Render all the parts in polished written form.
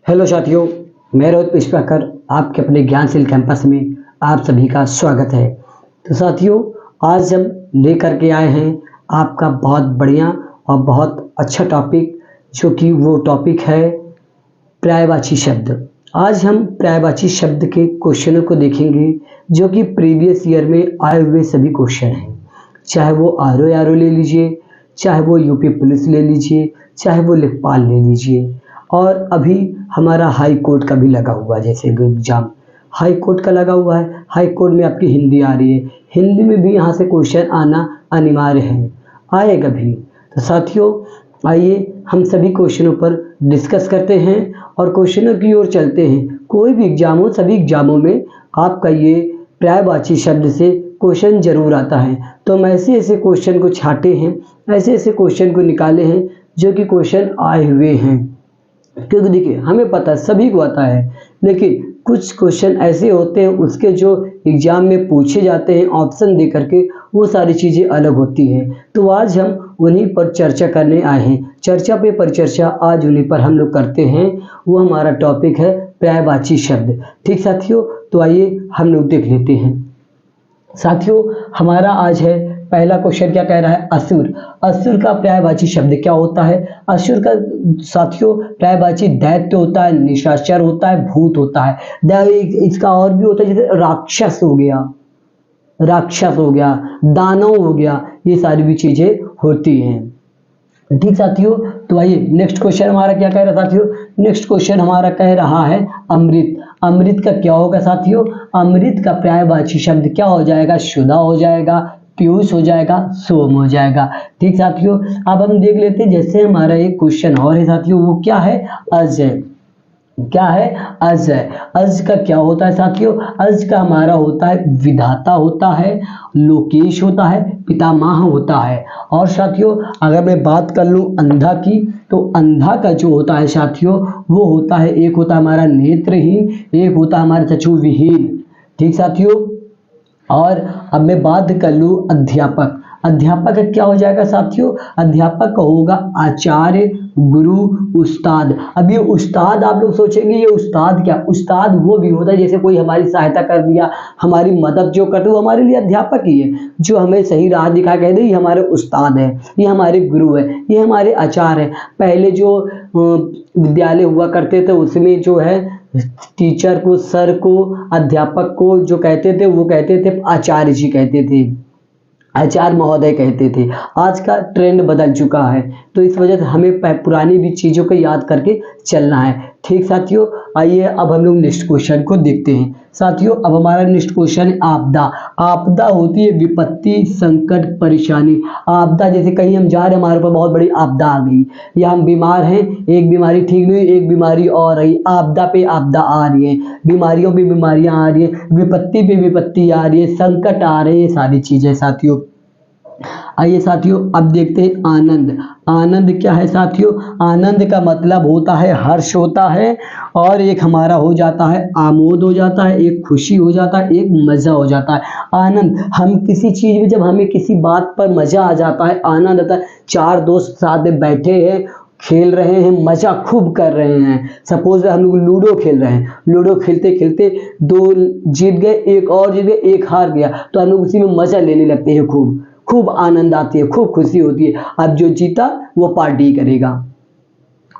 Hello साथियों, मैं रोहित पुष्पाकर आपके अपने ज्ञानशील कैंपस में आप सभी का स्वागत है। तो साथियों, आज हम लेकर के आए हैं आपका बहुत बढ़िया और बहुत अच्छा टॉपिक, जो कि वो टॉपिक है पर्यायवाची शब्द। आज हम पर्यायवाची शब्द के क्वेश्चनों को देखेंगे, जो कि प्रीवियस ईयर में आए हुए सभी क्वेश्चन हैं। चाहे वो आर ओ ले लीजिए, चाहे वो यूपी पुलिस ले लीजिए, चाहे वो लेखपाल ले लीजिए, और अभी हमारा हाई कोर्ट का भी लगा हुआ है। जैसे एग्जाम हाई कोर्ट का लगा हुआ है, हाई कोर्ट में आपकी हिंदी आ रही है, हिंदी में भी यहाँ से क्वेश्चन आना अनिवार्य है, आएगा भी। तो साथियों, आइए हम सभी क्वेश्चनों पर डिस्कस करते हैं और क्वेश्चनों की ओर चलते हैं। कोई भी एग्जाम हो, सभी एग्जामों में आपका ये पर्यायवाची शब्द से क्वेश्चन जरूर आता है। तो हम ऐसे ऐसे क्वेश्चन को छांटे हैं, ऐसे ऐसे क्वेश्चन को निकाले हैं जो कि क्वेश्चन आए हुए हैं। क्योंकि देखिए, हमें पता है, सभी को आता है, लेकिन कुछ क्वेश्चन ऐसे होते हैं उसके जो एग्जाम में पूछे जाते हैं ऑप्शन दे करके, वो सारी चीज़ें अलग होती हैं। तो आज हम उन्हीं पर चर्चा करने आए हैं। चर्चा पे परिचर्चा, आज उन्हीं पर हम लोग करते हैं। वो हमारा टॉपिक है पर्यायवाची शब्द। ठीक साथियों, तो आइए हम लोग देख लेते हैं। साथियों, हमारा आज है पहला क्वेश्चन। क्या कह रहा है? असुर। असुर का पर्यायवाची शब्द क्या होता है? असुर का साथियों पर्यायवाची दैत्य होता है, निशाचर होता है, भूत होता है। इसका और भी होता है, जैसे राक्षस हो गया, दानव हो गया, ये सारी भी चीजें होती हैं। ठीक साथियों, तो आइए नेक्स्ट क्वेश्चन हमारा क्या कह रहा है साथियों? नेक्स्ट क्वेश्चन हमारा कह रहा है अमृत। अमृत का क्या होगा साथियों? अमृत का पर्यायवाची शब्द क्या हो जाएगा? सुधा हो जाएगा, पीयूष हो जाएगा, सोम हो जाएगा। ठीक साथियों, अब हम देख लेते हैं। जैसे हमारा एक क्वेश्चन और है साथियों, वो क्या है? अजय। क्या है? अजय। अज का क्या होता है साथियों? अज का हमारा होता है विधाता होता है, लोकेश होता है, पितामह होता है। और साथियों, अगर मैं बात कर लूं अंधा की, तो अंधा का जो होता है साथियों, वो होता है, एक होता है हमारा नेत्रहीन, एक होता है हमारा चक्षु विहीन। ठीक साथियों, और अब मैं बात कर लूं अध्यापक। अध्यापक का क्या हो जाएगा साथियों? अध्यापक का होगा आचार्य, गुरु, उस्ताद। अब ये उस्ताद, आप लोग सोचेंगे ये उस्ताद क्या? उस्ताद वो भी होता है, जैसे कोई हमारी सहायता कर दिया, हमारी मदद जो करते, वो हमारे लिए अध्यापक ही है। जो हमें सही राह दिखा कह दे, ये हमारे उस्ताद है, ये हमारे गुरु है, ये हमारे आचार्य है। पहले जो विद्यालय हुआ करते थे, उसमें जो है टीचर को, सर को, अध्यापक को जो कहते थे, वो कहते थे आचार्य जी कहते थे, आचार्य महोदय कहते थे। आज का ट्रेंड बदल चुका है, तो इस वजह से हमें पुरानी भी चीज़ों को याद करके चलना है। ठीक साथियों, आइए अब हम लोग नेक्स्ट क्वेश्चन को देखते हैं। साथियों, अब हमारा नेक्स्ट क्वेश्चन है आपदा। आपदा होती है विपत्ति, संकट, परेशानी। आपदा, जैसे कहीं हम जा रहे हैं, हमारे ऊपर बहुत बड़ी आपदा आ गई, या हम बीमार हैं, एक बीमारी ठीक नहीं, एक बीमारी और आई, आपदा पे आपदा आ रही है, बीमारियों पे बीमारियां आ रही है, विपत्ति पे विपत्ति आ रही है, संकट आ रहे हैं, सारी चीजें साथियों। आइए साथियों, अब देखते हैं आनंद। आनंद क्या है साथियों? आनंद का मतलब होता है हर्ष होता है, और एक हमारा हो जाता है आमोद हो जाता है, एक खुशी हो जाता है, एक मजा हो जाता है। आनंद, हम किसी चीज में, जब हमें किसी बात पर मजा आ जाता है, आनंद आता है। चार दोस्त साथ में बैठे हैं, खेल रहे हैं, मजा खूब कर रहे हैं। सपोज हम लोग लूडो खेल रहे हैं, लूडो खेलते खेलते दो जीत गए, एक और जीत गए, एक हार गया, तो हम लोग उसी में मजा लेने लगते हैं, खूब खूब आनंद आती है, खूब खुशी होती है। अब जो जीता वो पार्टी करेगा,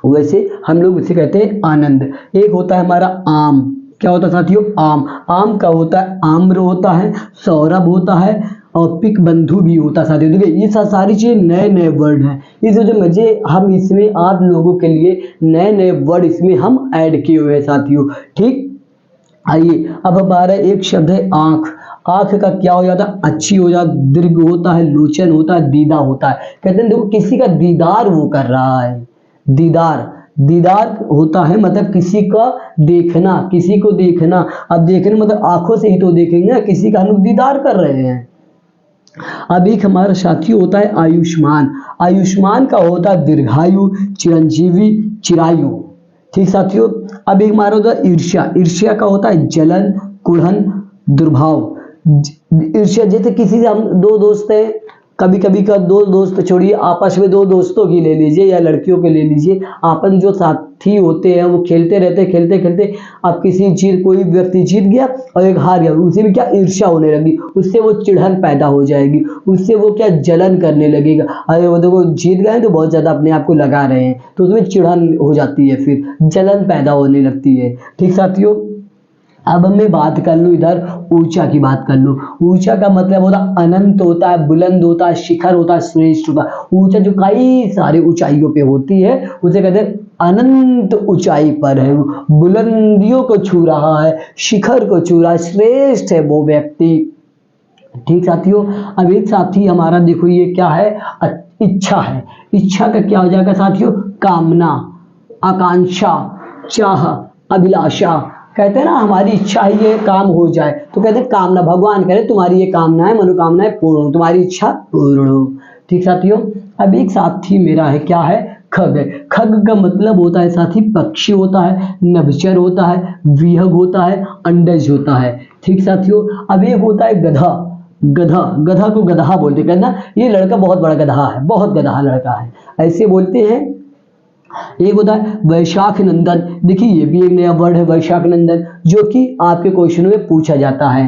वैसे हम लोग उसे कहते हैं आनंद। एक होता है हमारा आम। क्या होता है साथियों? आम। आम का होता है आम्र होता है, सौरभ होता है, और पिक बंधु भी होता है साथियों। देखिए, ये सारी चीजें नए नए वर्ड हैं, इस वजह मजे हम इसमें आप लोगों के लिए नए नए वर्ड इसमें हम ऐड किए हुए हैं साथियों। ठीक, आइए अब हमारा एक शब्द है आंख। आंख का क्या हो जाता है? अच्छी हो जाता, दीर्घ होता है, लोचन होता है, दीदा होता है। कहते हैं देखो, किसी का दीदार वो कर रहा है, दीदार, दीदार होता है मतलब किसी का देखना, किसी को देखना। अब देखने मतलब आंखों से ही तो देखेंगे, किसी का हम लोग दीदार कर रहे हैं। अब एक हमारा साथी होता है आयुष्मान। आयुष्मान का होता है दीर्घायु, चिरंजीवी, चिरायु। ठीक साथियों, अब एक हमारा होता है ईर्ष्या। ईर्ष्या का होता है जलन, कुढ़न, दुर्भाव। ईर्ष्या, जैसे किसी से हम दो दोस्त हैं, कभी कभी का दो दोस्त छोड़िए, आपस में दो दोस्तों की ले लीजिए या लड़कियों के ले लीजिए, आपन जो साथी होते हैं वो खेलते रहते खेलते खेलते अब किसी चीज कोई व्यक्ति जीत गया और एक हार गया, उसी में क्या ईर्ष्या होने लगी, उससे वो चिढ़न पैदा हो जाएगी, उससे वो क्या जलन करने लगेगा। अरे वो देखो जीत गए तो बहुत ज्यादा अपने आप को लगा रहे हैं, तो उसमें चिढ़न हो जाती है, फिर जलन पैदा होने लगती है। ठीक साथियों, अब मैं बात कर लूँ इधर ऊंचा की बात कर लूँ। ऊंचा का मतलब होता है अनंत होता है, बुलंद होता है, शिखर होता है, श्रेष्ठ होता है। ऊंचा जो कई सारी ऊंचाइयों पे होती है उसे कहते हैं अनंत ऊंचाई पर है, बुलंदियों को छू रहा है, शिखर को छू रहा है, श्रेष्ठ है वो व्यक्ति। ठीक साथियों, अब एक साथी हमारा देखो ये क्या है, इच्छा है। इच्छा का क्या हो जाएगा साथियों, कामना, आकांक्षा, चाह, अभिलाषा। कहते हैं ना हमारी इच्छा है ये काम हो जाए, तो कहते हैं कामना, भगवान करे तुम्हारी ये कामना है, मनोकामनाएं पूर्ण हो, तुम्हारी इच्छा पूर्ण हो। ठीक साथियों, अब एक साथी मेरा है, क्या है, खग है। खग का मतलब होता है साथी पक्षी होता है, नभचर होता है, विहग होता है, अंडज होता है। ठीक साथियों, अब एक होता है गधा। गधा, गधा को गधा बोलते हैं, कहना ये लड़का बहुत बड़ा गधा है, बहुत गधा लड़का है, ऐसे बोलते हैं। एक होता है वैशाख नंदन। देखिए ये भी एक नया वर्ड है वैशाख नंदन, जो कि आपके क्वेश्चन में पूछा जाता है।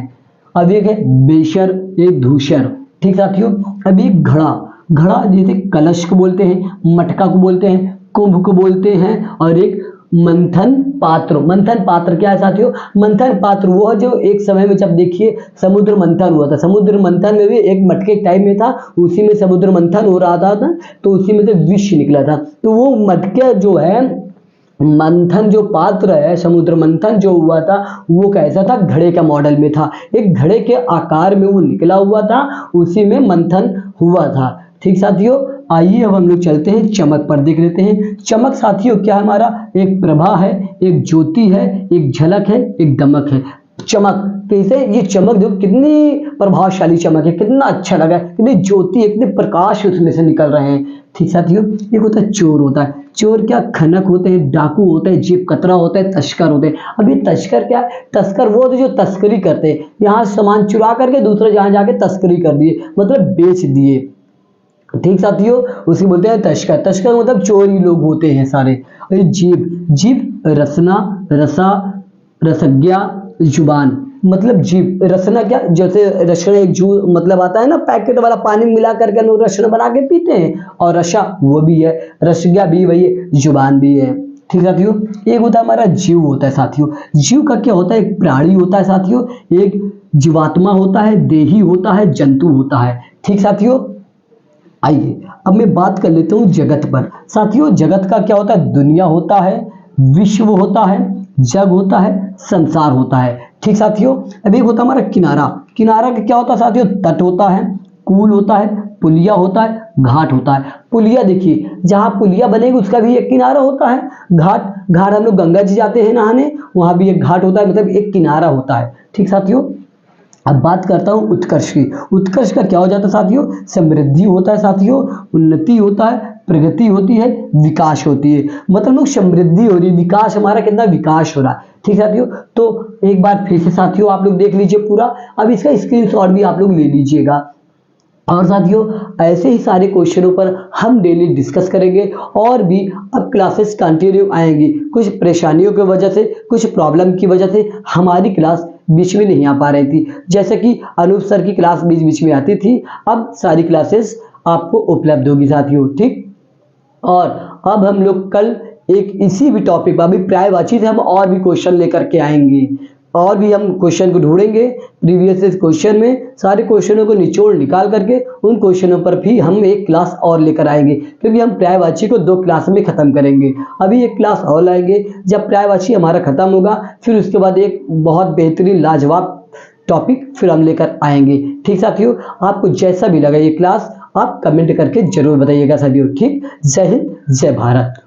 अब एक है बेशर, एक धूसर। ठीक साथियों, अब एक घड़ा। घड़ा जैसे कलश को बोलते हैं, मटका को बोलते हैं, कुंभ को बोलते हैं, और एक मंथन पात्र। मंथन पात्र क्या है साथियों, मंथन पात्र वो जो एक समय में जब देखिए समुद्र मंथन हुआ था, समुद्र मंथन में भी एक मटके टाइप में था, उसी में समुद्र मंथन हो रहा था ना, तो उसी में से विष निकला था। तो वो मटके जो है, मंथन जो पात्र है, समुद्र मंथन जो हुआ था वो कैसा था, घड़े का मॉडल में था, एक घड़े के आकार में वो निकला हुआ था, उसी में मंथन हुआ था। ठीक साथियों, आइए अब हम लोग चलते हैं चमक पर, देख लेते हैं। चमक साथियों क्या है हमारा, एक प्रभा है, एक ज्योति है, एक झलक है, एक दमक है। चमक कैसे, ये चमक देखो कितनी प्रभावशाली चमक है, कितना अच्छा लगा, कितनी ज्योति, कितने प्रकाश उसमें से निकल रहे हैं। ठीक साथियों, एक होता है चोर होता है। चोर क्या, खनक होते हैं, डाकू होते हैं, जेब कतरा होता है, तस्कर होते हैं। अब ये तस्कर क्या है, तस्कर वो जो तस्करी करते हैं, यहाँ सामान चुरा करके दूसरे जहां जाके तस्करी कर दिए, मतलब बेच दिए। ठीक साथियों, उसी बोलते हैं तस्कर। तस्कर मतलब चोरी लोग होते हैं सारे। जीभ, जीभ रसना, रसा, रसज्ञा, जुबान। मतलब जीभ, रसना क्या, जैसे रसना एक जू मतलब आता है ना, पैकेट वाला पानी मिला करके लोग रसना बना के पीते हैं, और रसा वो भी है, रसज्ञा भी वही है, जुबान भी है। ठीक साथियों, एक होता है हमारा जीव होता है साथियों। जीव का क्या होता है, एक प्राणी होता है साथियों, एक जीवात्मा होता है, देही होता है, जंतु होता है। ठीक साथियों, आइए अब मैं बात कर लेता हूँ जगत पर। साथियों जगत का क्या होता है, दुनिया होता है, विश्व होता है, जग होता है, संसार होता है। ठीक साथियों, अब एक होता है हमारा किनारा। किनारा का क्या होता है साथियों, तट होता है, कूल होता है, पुलिया होता है, घाट होता है। पुलिया देखिए, जहाँ पुलिया बनेगी उसका भी एक किनारा होता है। घाट, घाट हम लोग गंगा जी जाते हैं नहाने, वहां भी एक घाट होता है, मतलब एक किनारा होता है। ठीक साथियों, अब बात करता हूँ उत्कर्ष की। उत्कर्ष का क्या हो जाता है साथियों, समृद्धि होता है साथियों, उन्नति होता है, प्रगति होती है, विकास होती है। मतलब लोग समृद्धि हो रही है, विकास हमारा कितना विकास हो रहा है। ठीक साथियों, तो एक बार फिर से साथियों आप लोग देख लीजिए पूरा, अब इसका स्क्रीनशॉट भी आप लोग ले लीजिएगा। और साथियों ऐसे ही सारे क्वेश्चनों पर हम डेली डिस्कस करेंगे, और भी अब क्लासेस कंटिन्यू आएंगी। कुछ परेशानियों की वजह से, कुछ प्रॉब्लम की वजह से हमारी क्लास बीच में नहीं आ पा रही थी, जैसे कि अनूप सर की क्लास बीच बीच में आती थी, अब सारी क्लासेस आपको उपलब्ध होगी साथियों। ठीक, और अब हम लोग कल एक इसी भी टॉपिक पर, अभी पर्यायवाची से हम और भी क्वेश्चन लेकर के आएंगे, और भी हम क्वेश्चन को ढूंढेंगे प्रीवियस क्वेश्चन में, सारे क्वेश्चनों को निचोड़ निकाल करके उन क्वेश्चनों पर भी हम एक क्लास और लेकर आएंगे, क्योंकि हम पर्यायवाची को 2 क्लास में खत्म करेंगे। अभी एक क्लास और लाएंगे, जब पर्यायवाची हमारा खत्म होगा फिर उसके बाद एक बहुत बेहतरीन लाजवाब टॉपिक फिर हम लेकर आएंगे। ठीक साथियों, आपको जैसा भी लगा ये क्लास आप कमेंट करके जरूर बताइएगा साथियों। ठीक, जय हिंद, जय भारत।